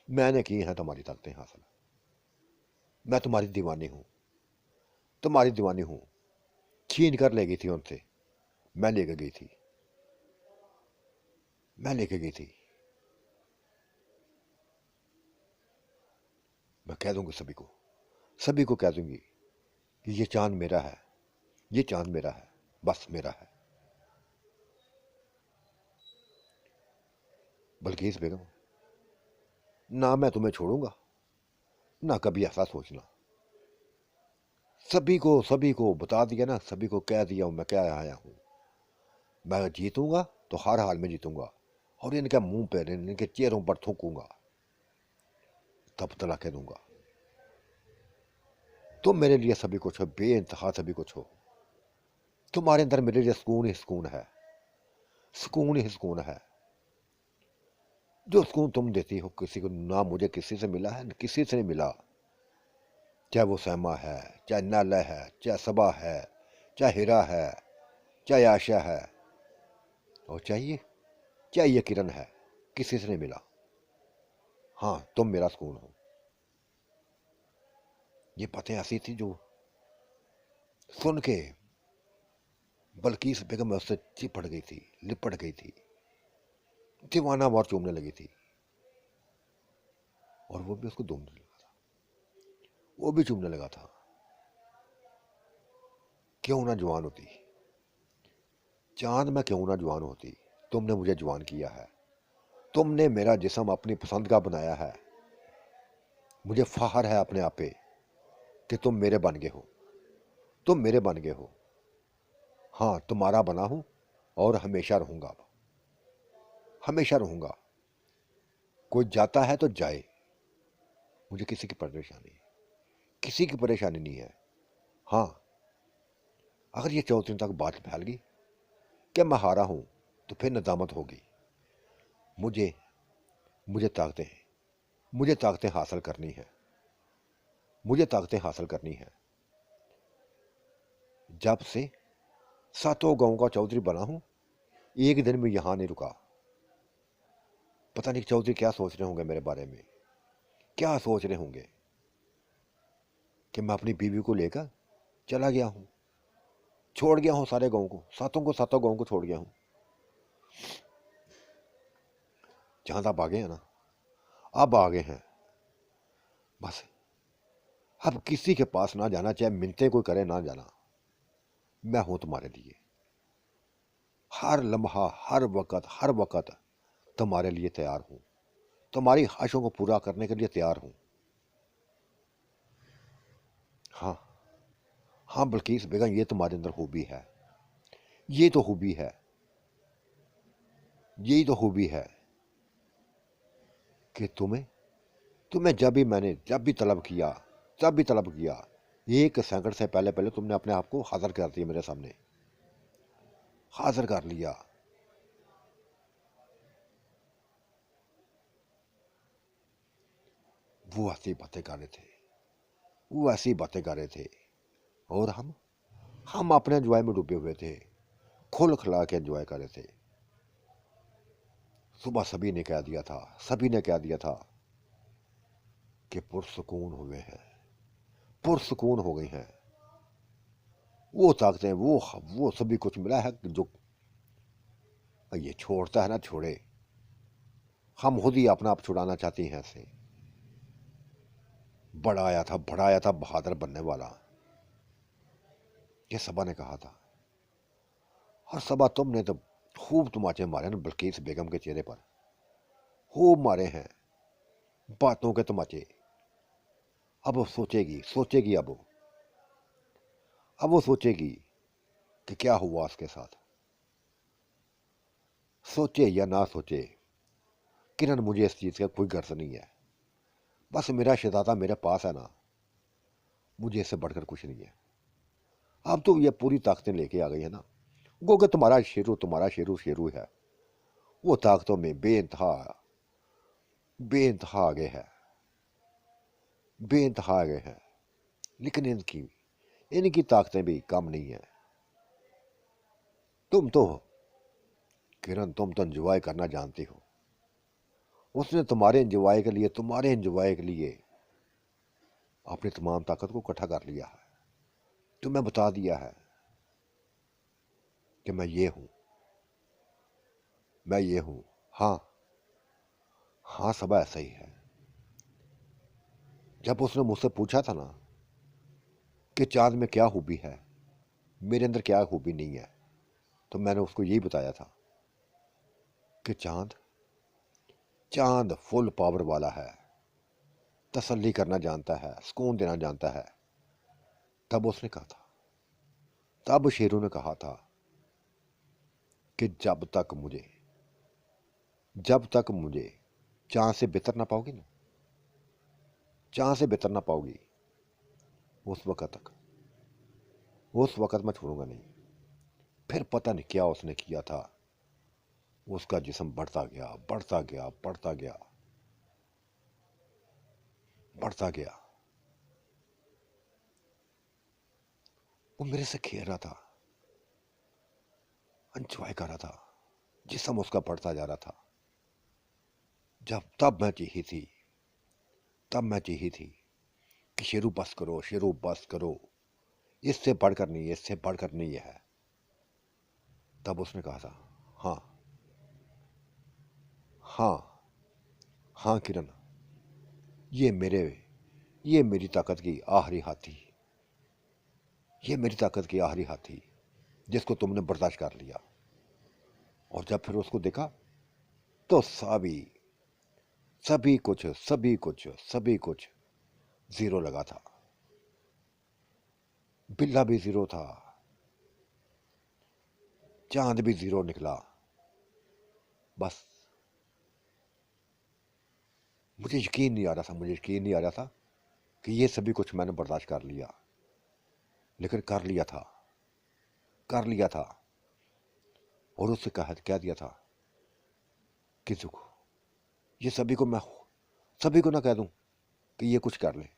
मैंने की है तुम्हारी ताकतें हासिल। मैं तुम्हारी दीवानी हूँ, छीन कर ले गई थी उनसे मैं लेके गई थी, मैं लेके गई थी। मैं कह दूंगी सभी को कह दूंगी कि ये चांद मेरा है, ये चांद मेरा है, बस मेरा है। बल्किस बेगम, ना मैं तुम्हें छोड़ूंगा, ना कभी ऐसा सोचना। सभी को बता दिया ना, सभी को कह दिया हूं मैं क्या आया हूं। मैं जीतूंगा तो हर हाल में जीतूंगा, और इनके मुंह पर, इनके चेहरों पर थूकूंगा, तब तलाके दूंगा। तुम मेरे लिए सभी कुछ हो, बेइंतहा सभी कुछ हो। तुम्हारे अंदर मेरे लिए सुकून ही सुकून है, सुकून ही सुकून है। जो सुकून तुम देती हो किसी को, ना मुझे किसी से मिला है, ना किसी से नहीं मिला। चाहे वो सैमा है, चाहे नाला है, चाहे सबा है, चाहे हीरा है, चाहे आशा है, और चाहे ये किरण है, किसी से नहीं मिला। हाँ, तुम मेरा सुकून हो। ये बातें ऐसी थी जो सुन के बल्किस बेगम उससे चिपट गई थी, लिपट गई थी, दीवाना वार चूमने लगी थी। और वो भी उसको दूमने लगा था, वो भी चूमने लगा था। क्यों ना जवान होती चांद, मैं क्यों ना जवान होती। तुमने मुझे जवान किया है, तुमने मेरा जिस्म अपनी पसंद का बनाया है। मुझे फख्र है अपने आप पे कि तुम मेरे बन गए हो, तुम मेरे बन गए हो। हाँ, तुम्हारा बना हूं और हमेशा रहूंगा, हमेशा रहूंगा। कोई जाता है तो जाए, मुझे किसी की परेशानी, किसी की परेशानी नहीं है। हाँ, अगर ये 4 दिन तक बात फैल गई कि मैं हारा हूं, तो फिर नदामत होगी। मुझे मुझे ताकतें मुझे ताकतें हासिल करनी है, मुझे ताकतें हासिल करनी है। जब से 7 गांव का चौधरी बना हूं, एक दिन में यहां नहीं रुका। पता नहीं चौधरी क्या सोच रहे होंगे मेरे बारे में, क्या सोच रहे होंगे कि मैं अपनी बीवी को लेकर चला गया हूं, छोड़ गया हूं सारे गांव को, सातों गांव को छोड़ गया हूं। जहां तक आगे हैं ना, अब आगे हैं। बस अब किसी के पास ना जाना, चाहे मिन्नतें कोई करे ना जाना। मैं हूं तुम्हारे लिए, हर लम्हा, हर वक्त तुम्हारे लिए तैयार हूं, तुम्हारी ख्वाहिशों को पूरा करने के लिए तैयार हूं। हाँ, हाँ बल्किस बेगम, ये तुम्हारे अंदर खूबी है, ये तो खूबी है, यही तो खूबी है कि तुम्हें तुम्हें जब भी तलब किया, 1 सेकंड से पहले पहले तुमने अपने आप को हाजिर कर दिया मेरे सामने, हाजिर कर लिया। वो ऐसी बातें कर रहे थे, वो ऐसी बातें कर रहे थे, और हम अपने एंजॉय में डूबे हुए थे, खुल खिला के एंजॉय कर रहे थे। सुबह सभी ने कह दिया था कि पुरसुकून हुए हैं, पुरसुकून हो गई हैं। वो ताकतें, वो सभी कुछ मिला है जो ये छोड़ता है ना छोड़े। हम खुद ही अपना आप छुड़ाना चाहती हैं ऐसे। बड़ा आया था बहादुर बनने वाला, ये सबा ने कहा था। और सबा, तुमने तो खूब तमाचे मारे ना बल्किस बेगम के चेहरे पर, खूब मारे हैं बातों के तमाचे। अब वो सोचेगी अब वो सोचेगी कि क्या हुआ उसके साथ। सोचे या ना सोचे, किरण, मुझे इस चीज़ का कोई गर्ज नहीं है। बस मेरा शहजादा मेरे पास है ना, मुझे इससे बढ़कर कुछ नहीं है। अब तो ये पूरी ताकतें लेके आ गई है ना, गोगे तुम्हारा शेरू शेरू है। वो ताकतों में बेइंतहा आगे है, बेइंतहा आगे है। लेकिन इनकी ताकतें भी कम नहीं है। तुम तो किरण, तुम तो एंजॉय करना जानती हो। उसने तुम्हारे एंजॉय के लिए अपनी तमाम ताकत को इकट्ठा कर लिया है। तुम्हें बता दिया है कि मैं ये हूं, मैं ये हूं। हाँ, हाँ, सब ऐसा ही है। जब उसने मुझसे पूछा था ना कि चांद में क्या खूबी है, मेरे अंदर क्या खूबी नहीं है, तो मैंने उसको यही बताया था कि चांद चांद फुल पावर वाला है, तसल्ली करना जानता है, सुकून देना जानता है। तब उसने कहा था, तब शेरू ने कहा था कि जब तक मुझे चांद से बेहतर ना पाओगी ना, चांद से बेहतर ना पाओगी, उस वक्त तक, उस वक्त मैं छोड़ूंगा नहीं। फिर पता नहीं क्या उसने किया था, उसका जिस्म बढ़ता गया, बढ़ता गया, बढ़ता गया, बढ़ता गया। वो मेरे से खेल रहा था, एंजॉय कर रहा था, जिस्म उसका बढ़ता जा रहा था। जब तब मैं चाहिए थी, तब मैं चाहिए थी कि शेरू बस करो, शेरू बस करो, इससे बढ़कर नहीं है, इससे बढ़कर नहीं है। तब उसने कहा था, हाँ, हाँ, हाँ किरण, ये मेरे ये मेरी ताकत की आखिरी हाथी, ये मेरी ताकत की आखिरी हाथी, जिसको तुमने बर्दाश्त कर लिया। और जब फिर उसको देखा तो सभी कुछ जीरो लगा था। बिल्ला भी जीरो था, चांद भी जीरो निकला। बस मुझे यकीन नहीं आ रहा था कि ये सभी कुछ मैंने बर्दाश्त कर लिया, लेकिन कर लिया था। और उससे कह दिया था किसी को, ये सभी को ना कह दूं कि ये कुछ कर ले।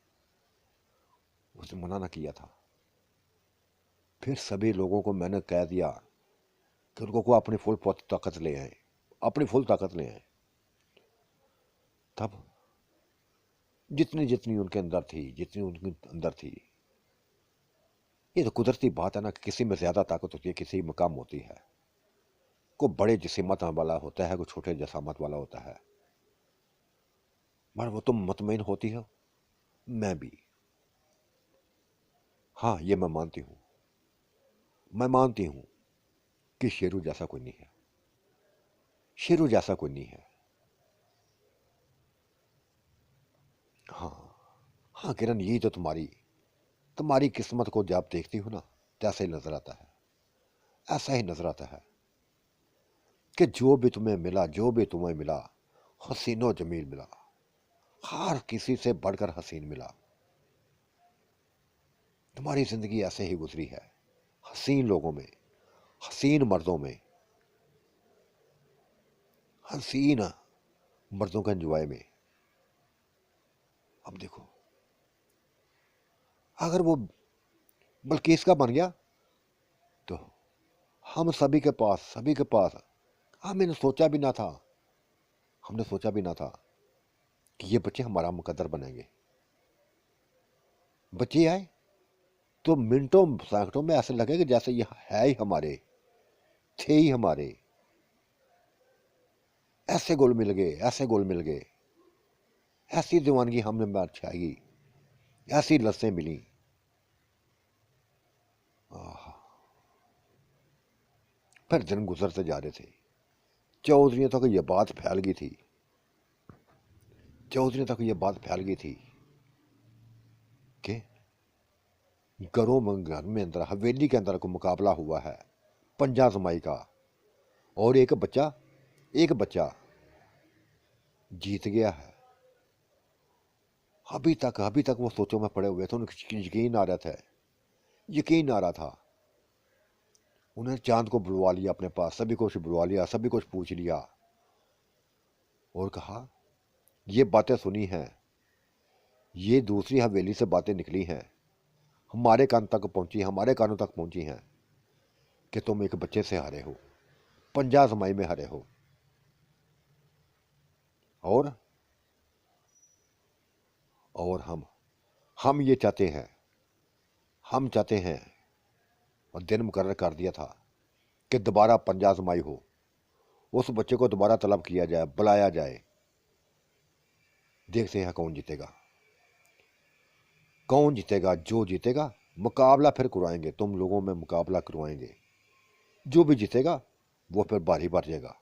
उसने मना ना किया था। फिर सभी लोगों को मैंने कह दिया कि उनको को अपनी फुल ताकत ले आए, अपनी फुल ताकत ले आए। तब जितनी जितनी उनके अंदर थी, जितनी उनके अंदर थी, ये तो कुदरती बात है ना कि किसी में ज्यादा ताकत होती है, किसी में कम होती है। को बड़े जिस्मत वाला होता है, को छोटे जसामत वाला होता है। मगर वो तुम मुतमईन होती हो, मैं भी। हाँ, ये मैं मानती हूं कि शेरू जैसा कोई नहीं है, शेरू जैसा कोई नहीं है। हाँ, हाँ किरण, यही तो तुम्हारी किस्मत को जब देखती हो ना, तो ऐसा ही नजर आता है, ऐसा ही नजर आता है कि जो भी तुम्हें मिला, हसीनो जमील मिला, हर किसी से बढ़कर हसीन मिला। तुम्हारी जिंदगी ऐसे ही गुजरी है, हसीन लोगों में, हसीन मर्दों में, हसीन मर्दों का एंजॉय में। अब देखो, अगर वो बल्किस का बन गया, तो हम सभी के पास, हमने सोचा भी ना था, हमने सोचा भी ना था कि ये बच्चे हमारा मुकद्दर बनेंगे। बच्चे आए तो मिनटों सैकड़ों में ऐसे लगे कि जैसे ये है ही हमारे, थे ही हमारे। ऐसे गोल मिल गए, ऐसी दीवानगी हमने छाई, ऐसी लस्सें मिली। आहा। फिर दिन गुजरते जा रहे थे, चौधरी तक ये बात फैल गई थी, चौधरी तक ये बात फैल गई थी कि घर में अंदर, हवेली के अंदर को मुकाबला हुआ है पंजा जमाई का, और एक बच्चा जीत गया है। अभी तक वो सोचों में पड़े हुए थे, उन्हें यकीन आ रहा था। उन्होंने चांद को बुलवा लिया अपने पास, सभी कुछ बुलवा लिया, सभी कुछ पूछ लिया, और कहा ये बातें सुनी हैं, ये दूसरी हवेली से बातें निकली हैं, हमारे कानों तक पहुंची हैं कि तुम एक बच्चे से हारे हो, पंजा जमाई में हारे हो। और और हम ये चाहते हैं, हम चाहते हैं, और दिन मुकर्रर कर दिया था कि दोबारा पंजा आजमाई हो, उस बच्चे को दोबारा तलब किया जाए, बुलाया जाए। देखते हैं कौन जीतेगा, कौन जीतेगा। जो जीतेगा मुकाबला फिर करवाएंगे, तुम लोगों में मुकाबला करवाएंगे। जो भी जीतेगा वो फिर बारी भर जाएगा।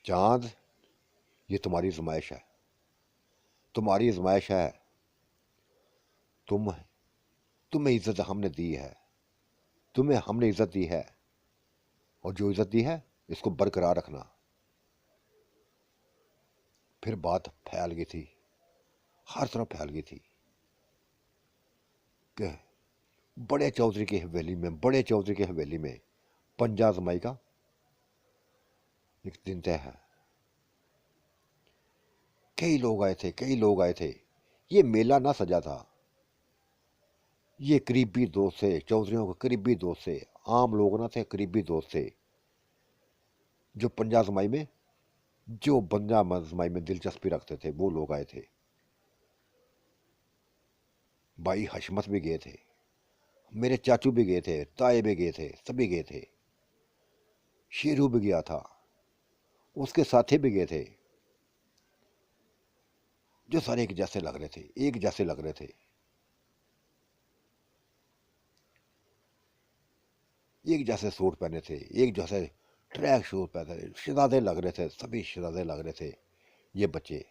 चांद, ये तुम्हारी आजमाइश है, तुम्हारी आजमाइश है। तुम्हें इज्जत हमने दी है, तुम्हें हमने इज्जत दी है, और जो इज्जत दी है इसको बरकरार रखना। फिर बात फैल गई थी, हर तरफ फैल गई थी कि बड़े चौधरी की हवेली में, बड़े चौधरी की हवेली में पंजा आजमाई का एक दिन तय है। कई लोग आए थे, कई लोग आए थे। ये मेला ना सजा था, ये करीबी दोस्त थे, चौधरियों के करीबी दोस्त थे। आम लोग ना थे, करीबी दोस्त थे। जो पंजा आजमाई में, जो पंजा आजमाई में दिलचस्पी रखते थे, वो लोग आए थे। भाई हशमत भी गए थे, मेरे चाचू भी गए थे, ताए भी गए थे, सभी गए थे। शेरू भी गया था, उसके साथी भी गए थे, जो सारे एक जैसे लग रहे थे, एक जैसे लग रहे थे। एक जैसे सूट पहने थे, एक जैसे ट्रैक शूट पहने थे, शहजादे लग रहे थे, सभी शहजादे लग रहे थे ये बच्चे।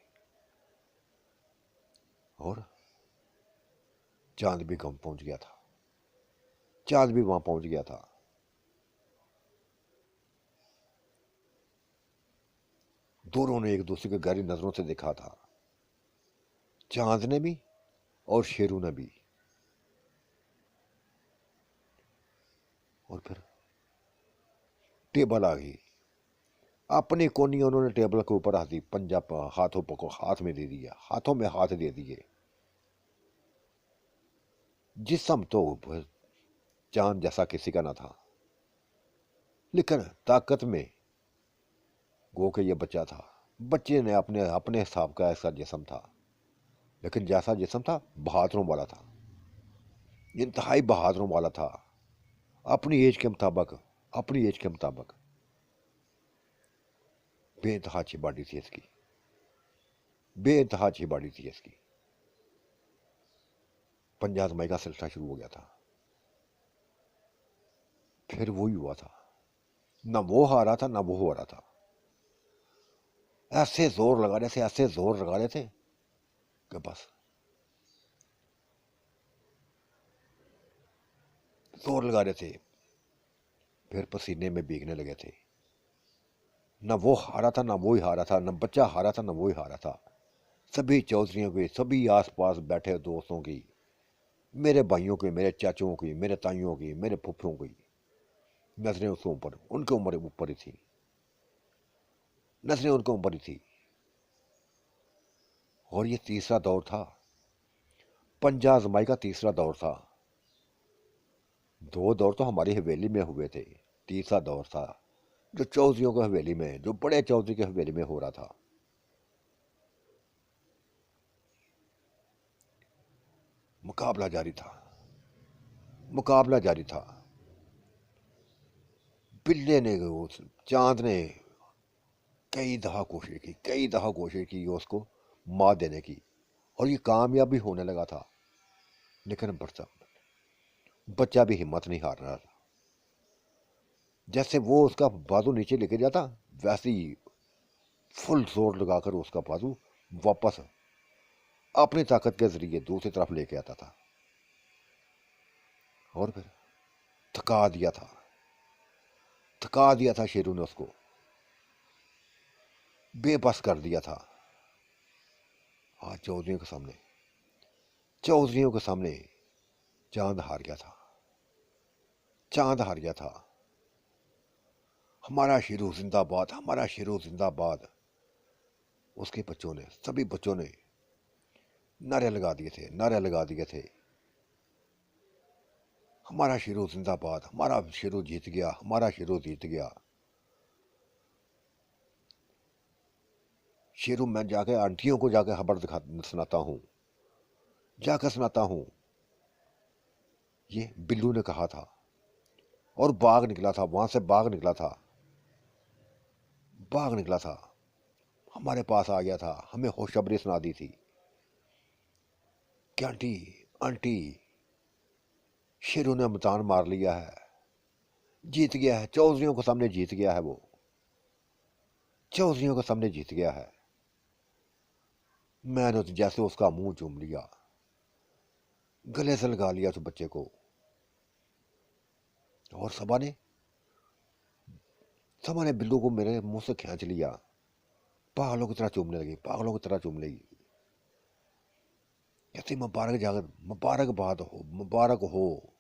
और चांद भी गांव पहुंच गया था, चांद भी वहां पहुंच गया था। दोनों ने एक दूसरे को गहरी नजरों से देखा था, चांद ने भी और शेरू ने भी। और फिर टेबल आ गई, अपनी कोनी उन्होंने टेबल के ऊपर हाथी पंजा हाथों को हाथ में दे दिया, हाथों में हाथ दे दिए। जिस्म तो चांद जैसा किसी का ना था, लेकिन ताकत में गो के ये बच्चा था। बच्चे ने अपने अपने हिसाब का ऐसा जिस्म था, लेकिन जैसा जिस्म था बहादुरों वाला था, इंतहाई बहादुरों वाला था। अपनी एज के मुताबिक, अपनी एज के मुताबिक बेइंतहा अच्छी बॉडी थी इसकी, बेइंतहा अच्छी बॉडी थी इसकी। पंजा आजमाई का सिलसिला शुरू हो गया था। फिर वही हुआ था, ना वो हारा था ना वो हो रहा था। ऐसे जोर लगा रहे थे, ऐसे जोर लगा रहे थे कि बस जोर लगा रहे थे। फिर पसीने में भीगने लगे थे। ना वो हारा था ना वो ही हारा था, ना बच्चा हारा था ना वो ही हारा था। सभी चौधरियों की, सभी आसपास बैठे दोस्तों की, मेरे भाइयों की, मेरे चाचुओं की, मेरे ताइयों की, मेरे फुफ्फों की नजरें उसके ऊपर, उनके उम्र ऊपर ही थी, नजरें उनके ऊपर ही थी। और ये तीसरा दौर था, पंजा आजमाई का तीसरा दौर था। दो दौर तो हमारी हवेली में हुए थे, तीसरा दौर था जो चौधरियों की हवेली में, जो बड़े चौधरी की हवेली में हो रहा था। मुकाबला जारी था, मुकाबला जारी था। बिल्ले ने, चांद ने कई दफा कोशिश की, कई दफा कोशिश की उसको मात देने की, और ये कामयाब भी होने लगा था। लेकिन बच्चा भी हिम्मत नहीं हार रहा था। जैसे वो उसका बाजू नीचे लेके जाता, वैसे ही फुल जोर लगाकर उसका बाजू वापस अपनी ताकत के जरिए दूसरी तरफ लेके आता था। और फिर थका दिया था, थका दिया था शेरू ने उसको, बेबस कर दिया था। आज चौधरियों के सामने, चौधरियों के सामने चांद हार गया था, चांद हार गया था। हमारा शेरू जिंदाबाद, हमारा शेरू जिंदाबाद। उसके बच्चों ने, सभी बच्चों ने नारे लगा दिए थे, नारे लगा दिए थे, हमारा शेरू जिंदाबाद, हमारा शेरू जीत गया, हमारा शेरू जीत गया। शेरू मैं जाके आंटियों को जाके खबर दिखा सुनाता हूँ, जाकर सुनाता हूँ, ये बिल्लू ने कहा था। और बाघ निकला था, वहां से बाघ निकला था, बाघ निकला था, हमारे पास आ गया था, हमें खुशखबरी सुना दी थी कि आंटी आंटी शेरों ने मतान मार लिया है, जीत गया है, चौधरियों के सामने जीत गया है, वो चौधरियों के सामने जीत गया है। मैंने तो जैसे उसका मुंह चूम लिया, गले से लगा लिया उस बच्चे को, और सबा ने बिल्लू को मेरे मुंह से खींच लिया, पागलों की तरह चूमने लगी, पागलों की तरह चूम लगी। कहती मुबारक जागर, मुबारकबाद हो, मुबारक हो।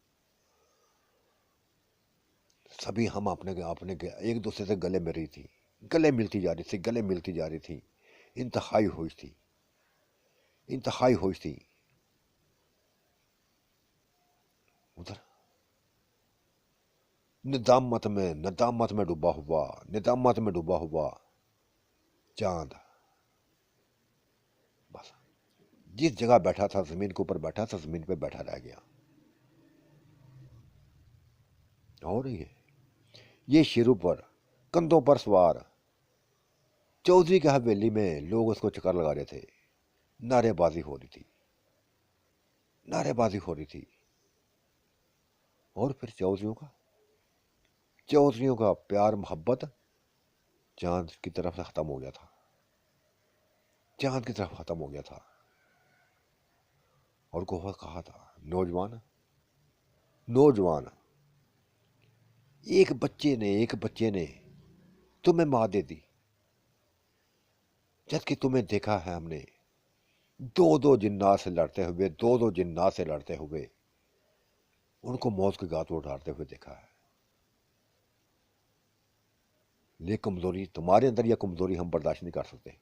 सभी हम अपने अपने एक दूसरे से गले मिल रही थी, गले मिलती जा रही थी, गले मिलती जा रही थी। इंतहाई खुश थी, इंतहाई खुश थी। उधर नदामत में डूबा हुआ, निदामत में डूबा हुआ चांद, बस जिस जगह बैठा था, जमीन के ऊपर बैठा था, जमीन पे बैठा रह गया। और ये शेरों पर, कंधों पर सवार चौधरी की हवेली में लोग उसको चक्कर लगा रहे थे, नारेबाजी हो रही थी, नारेबाजी हो रही थी। और फिर चौधरियों का प्यार मोहब्बत चांद की तरफ से खत्म हो गया था, चांद की तरफ खत्म हो गया था। और गोहा कहा था, नौजवान नौजवान, एक बच्चे ने तुम्हें मार दे दी, जबकि तुम्हें देखा है हमने दो जिन्नात से लड़ते हुए, दो जिन्नात से लड़ते हुए उनको मौत के घाट उठाते हुए देखा है। ये कमजोरी तुम्हारे अंदर, यह कमजोरी हम बर्दाश्त नहीं कर सकते।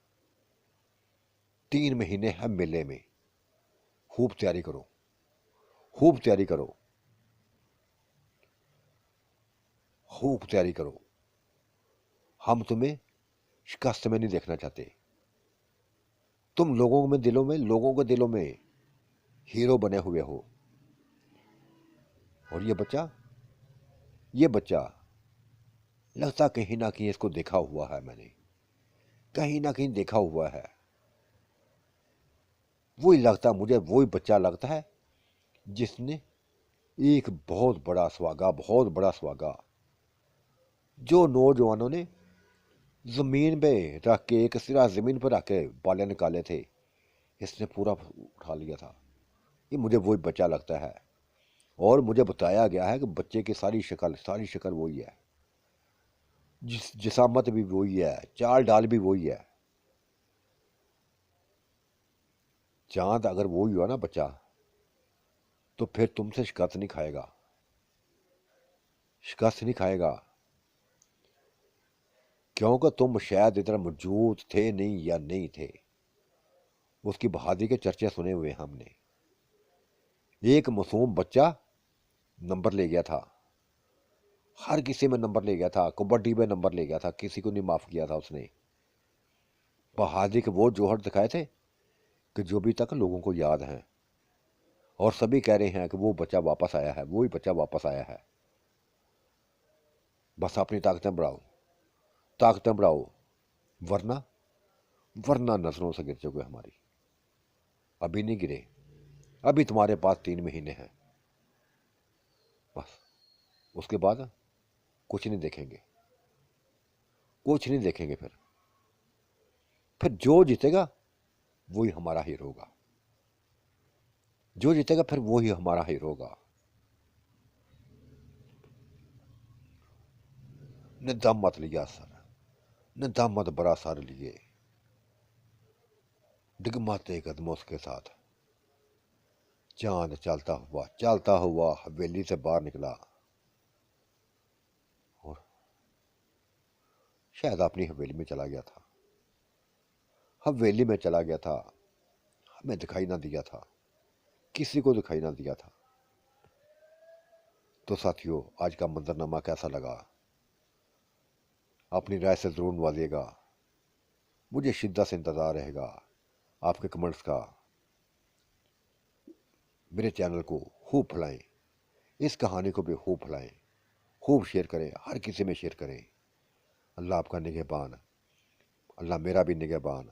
3 महीने है मेले में, खूब तैयारी करो, खूब तैयारी करो, खूब तैयारी करो। हम तुम्हें शिकस्त में नहीं देखना चाहते। तुम लोगों के दिलों में हीरो बने हुए हो। और ये बच्चा लगता कहीं ना कहीं इसको देखा हुआ है मैंने, कहीं ना कहीं देखा हुआ है। वही लगता मुझे, वही बच्चा लगता है जिसने एक बहुत बड़ा स्वागा जो नौजवानों ने जमीन पे रख के, एक सिरा जमीन पर रख के बाले निकाले थे, इसने पूरा उठा लिया था। ये मुझे वही बच्चा लगता है। और मुझे बताया गया है कि बच्चे की सारी शक्ल वही है, जिसामत भी वही है, चाल डाल भी वही है। चांद अगर वही हुआ ना बच्चा, तो फिर तुमसे शिकस्त नहीं खाएगा, शिकस्त नहीं खाएगा। क्योंकि तुम शायद इधर मौजूद थे नहीं या नहीं थे। उसकी बहादुरी के चर्चे सुने हुए हमने। एक मासूम बच्चा नंबर ले गया था, हर किसी में नंबर ले गया था, कबड्डी में नंबर ले गया था, किसी को नहीं माफ किया था उसने। बहादुरी के वो जोहर दिखाए थे कि जो भी तक लोगों को याद हैं, और सभी कह रहे हैं कि वो बच्चा वापस आया है, वही बच्चा वापस आया है। बस अपनी ताकतें बढ़ाओ, ताकतें बढ़ाओ, वरना वरना नजरों से गिर जाओगे हमारी। अभी नहीं गिरे, अभी तुम्हारे पास 3 महीने हैं, बस उसके बाद कुछ नहीं देखेंगे, कुछ नहीं देखेंगे। फिर जो जीतेगा वही हमारा हीरो होगा, जो जीतेगा फिर वही हमारा हीरो होगा। निदामत लिया सर, निदामत बड़ा सर लिए, डिगमाते कदमों के साथ चांद चलता हुआ हवेली से बाहर निकला, और शायद अपनी हवेली में चला गया था, हवेली में चला गया था। हमें दिखाई ना दिया था, किसी को दिखाई ना दिया था। तो साथियों, आज का मंजरनामा कैसा लगा, अपनी राय से जरूर नवाजिएगा। मुझे शिद्दत से इंतज़ार रहेगा आपके कमेंट्स का। मेरे चैनल को खूब फैलाएं, इस कहानी को भी खूब फैलाएं, खूब शेयर करें, हर किसी में शेयर करें। अल्लाह आपका निगहबान, अल्लाह मेरा भी निगहबान।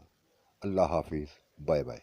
अल्लाह हाफिज़, बाय बाय।